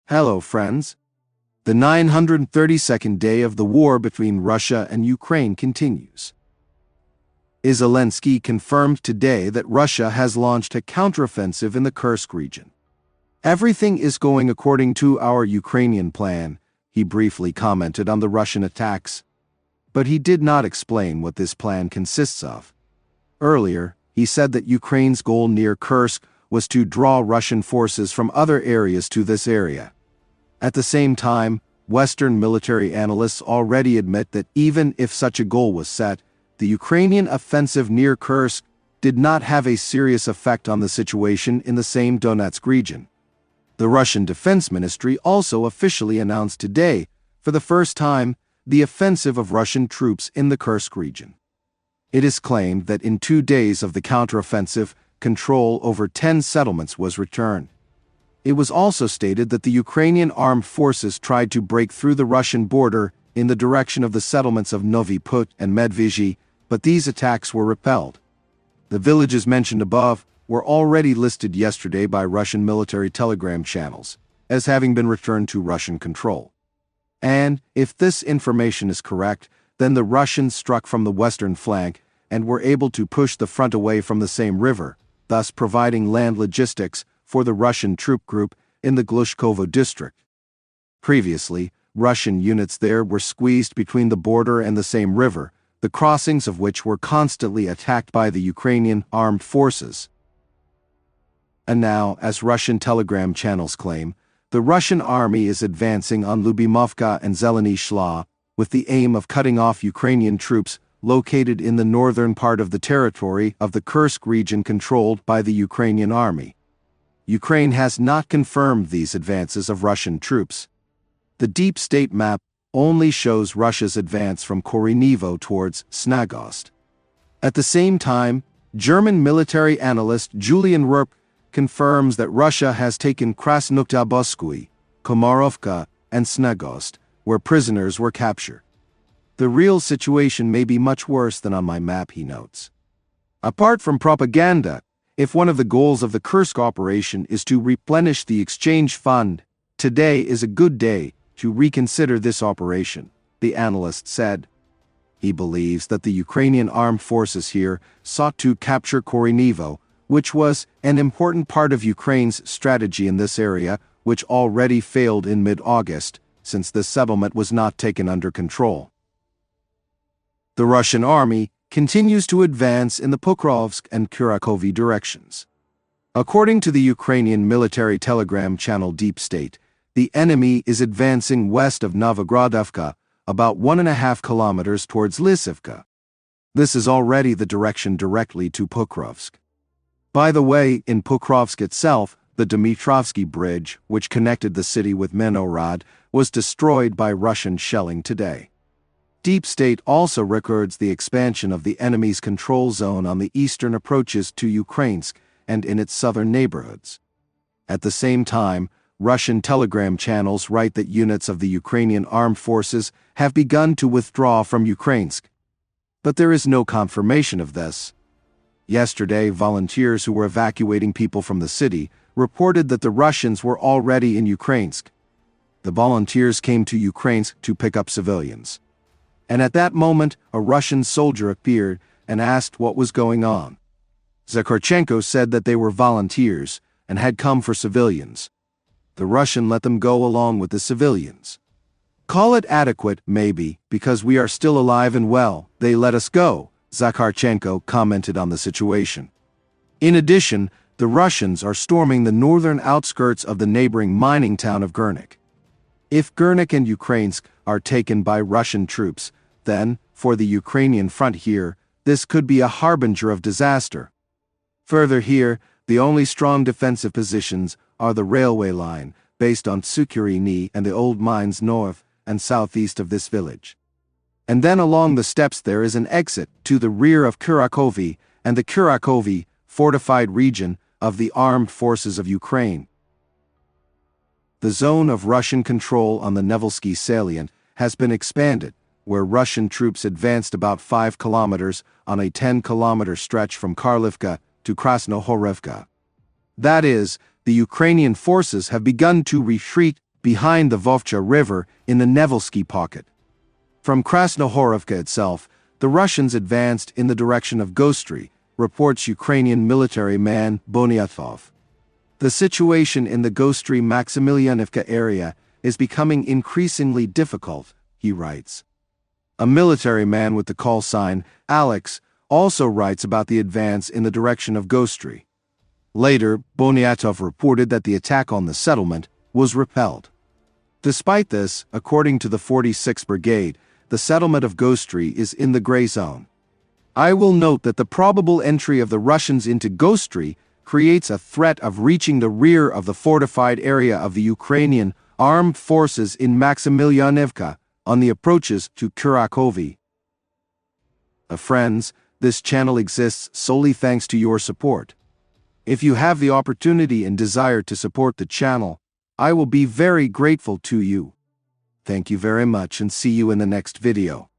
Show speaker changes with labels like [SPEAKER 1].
[SPEAKER 1] Hello, friends. The 932nd day of the war between Russia and Ukraine continues. Zelensky confirmed today that Russia has launched a counteroffensive in the Kursk region. Everything is going according to our Ukrainian plan, he briefly commented on the Russian attacks. But he did not explain what this plan consists of. Earlier, he said that Ukraine's goal near Kursk was to draw Russian forces from other areas to this area. At the same time, Western military analysts already admit that even if such a goal was set, the Ukrainian offensive near Kursk did not have a serious effect on the situation in the same Donetsk region. The Russian Defense Ministry also officially announced today, for the first time, the offensive of Russian troops in the Kursk region. It is claimed that in 2 days of the counteroffensive, control over 10 settlements was returned. It was also stated that the Ukrainian armed forces tried to break through the Russian border in the direction of the settlements of Novi Put and Medvizhy, but these attacks were repelled. The villages mentioned above were already listed yesterday by Russian military telegram channels as having been returned to Russian control. And, if this information is correct, then the Russians struck from the western flank and were able to push the front away from the same river, thus providing land logistics for the Russian troop group in the Kurakhove district. Previously, Russian units there were squeezed between the border and the same river, the crossings of which were constantly attacked by the Ukrainian armed forces. And now, as Russian telegram channels claim, the Russian army is advancing on Lyubimovka and Yevhenii Shla with the aim of cutting off Ukrainian troops located in the northern part of the territory of the Kursk region controlled by the Ukrainian army. Ukraine has not confirmed these advances of Russian troops. The deep state map only shows Russia's advance from Kurakhove towards Snagost. At the same time, German military analyst Julian Rupp confirms that Russia has taken Krasnokhtyaboskui, Komarovka, and Snagost, where prisoners were captured. The real situation may be much worse than on my map, he notes. Apart from propaganda, if one of the goals of the Kursk operation is to replenish the exchange fund, today is a good day to reconsider this operation, the analyst said. He believes that the Ukrainian armed forces here sought to capture Kurakhove, which was an important part of Ukraine's strategy in this area, which already failed in mid-August, since the settlement was not taken under control. The Russian army continues to advance in the Pokrovsk and Kurakhove directions. According to the Ukrainian military telegram channel Deep State, the enemy is advancing west of Novogradovka, about 1.5 kilometers towards Lysivka. This is already the direction directly to Pokrovsk. By the way, in Pokrovsk itself, the Dmitrovsky Bridge, which connected the city with Menorad, was destroyed by Russian shelling today. Deep State also records the expansion of the enemy's control zone on the eastern approaches to Ukrainsk and in its southern neighborhoods. At the same time, Russian telegram channels write that units of the Ukrainian armed forces have begun to withdraw from Ukrainsk. But there is no confirmation of this. Yesterday, volunteers who were evacuating people from the city reported that the Russians were already in Ukrainsk. The volunteers came to Ukrainsk to pick up civilians. And at that moment, a Russian soldier appeared and asked what was going on. Zakharchenko said that they were volunteers and had come for civilians. The Russian let them go along with the civilians. Call it adequate, maybe, because we are still alive and well, they let us go, Zakharchenko commented on the situation. In addition, the Russians are storming the northern outskirts of the neighboring mining town of Gurnik. If Gurnik and Ukrainsk are taken by Russian troops, then, for the Ukrainian front here, this could be a harbinger of disaster. Further here, the only strong defensive positions are the railway line, based on Yevhenii and the old mines north and southeast of this village. And then along the steppes there is an exit to the rear of Kurakhove and the Kurakhove fortified region of the armed forces of Ukraine. The zone of Russian control on the Nevelsky salient has been expanded, where Russian troops advanced about 5 kilometers on a 10-kilometer stretch from Karlivka to Krasnohorivka. That is, the Ukrainian forces have begun to retreat behind the Vovcha River in the Nevelsky Pocket. From Krasnohorovka itself, the Russians advanced in the direction of Gostry, reports Ukrainian military man Boniatov. The situation in the Gostry-Maximilianivka area is becoming increasingly difficult, he writes. A military man with the call sign Alex also writes about the advance in the direction of Gostry. Later, Boniatov reported that the attack on the settlement was repelled. Despite this, according to the 46th Brigade, the settlement of Gostry is in the gray zone. I will note that the probable entry of the Russians into Gostry creates a threat of reaching the rear of the fortified area of the Ukrainian armed forces in Maximilianivka on the approaches to Kurakhove. Friends, this channel exists solely thanks to your support. If you have the opportunity and desire to support the channel, I will be very grateful to you. Thank you very much and see you in the next video.